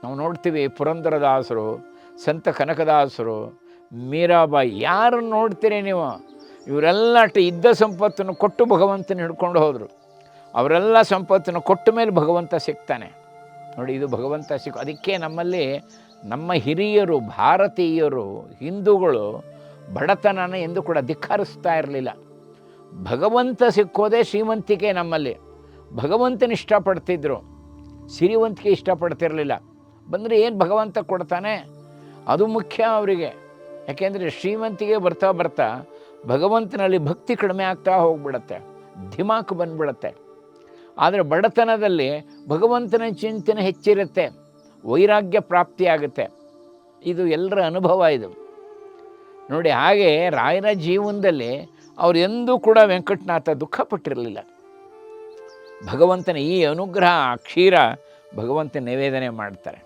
ನಾವು ನೋಡ್ತೀವಿ ಪುರಂದರದಾಸರು, ಸಂತ ಕನಕದಾಸರು, ಮೀರಾಬಾಯಿ, ಯಾರನ್ನು ನೋಡ್ತೀರಿ ನೀವು? ಇವರೆಲ್ಲ ಇದ್ದ ಸಂಪತ್ತನ್ನು ಕೊಟ್ಟು ಭಗವಂತನ ಹಿಡ್ಕೊಂಡು ಹೋದರು. ಅವರೆಲ್ಲ ಸಂಪತ್ತನ್ನು ಕೊಟ್ಟ ಮೇಲೆ ಭಗವಂತ ಸಿಗ್ತಾನೆ ನೋಡಿ. ಇದು ಭಗವಂತ ಅದಕ್ಕೆ ನಮ್ಮಲ್ಲಿ ನಮ್ಮ ಹಿರಿಯರು, ಭಾರತೀಯರು, ಹಿಂದೂಗಳು ಬಡತನನ ಎಂದು ಕೂಡ ಧಿಕ್ಕರಿಸ್ತಾ ಇರಲಿಲ್ಲ. ಭಗವಂತ ಸಿಕ್ಕೋದೇ ಶ್ರೀಮಂತಿಕೆ. ನಮ್ಮಲ್ಲಿ ಭಗವಂತನ ಇಷ್ಟಪಡ್ತಿದ್ರು, ಸಿರಿವಂತಿಕೆ ಇಷ್ಟಪಡ್ತಿರಲಿಲ್ಲ. ಬಂದರೆ ಏನು ಭಗವಂತ ಕೊಡ್ತಾನೆ ಅದು ಮುಖ್ಯ ಅವರಿಗೆ. ಯಾಕೆಂದರೆ ಶ್ರೀಮಂತಿಗೆ ಬರ್ತಾ ಬರ್ತಾ ಭಗವಂತನಲ್ಲಿ ಭಕ್ತಿ ಕಡಿಮೆ ಆಗ್ತಾ ಹೋಗ್ಬಿಡತ್ತೆ, ಧಿಮಾಕು ಬಂದ್ಬಿಡತ್ತೆ. ಆದರೆ ಬಡತನದಲ್ಲಿ ಭಗವಂತನ ಚಿಂತನೆ ಹೆಚ್ಚಿರುತ್ತೆ, ವೈರಾಗ್ಯ ಪ್ರಾಪ್ತಿಯಾಗುತ್ತೆ. ಇದು ಎಲ್ಲರ ಅನುಭವ ಇದು ನೋಡಿ. ಹಾಗೆ ರಾಯರ ಜೀವನದಲ್ಲಿ ಅವರು ಎಂದೂ ಕೂಡ ವೆಂಕಟನಾಥ ದುಃಖಪಟ್ಟಿರಲಿಲ್ಲ. ಭಗವಂತನ ಈ ಅನುಗ್ರಹ ಕ್ಷೀರ ಭಗವಂತ ನಿವೇದನೆ ಮಾಡ್ತಾರೆ.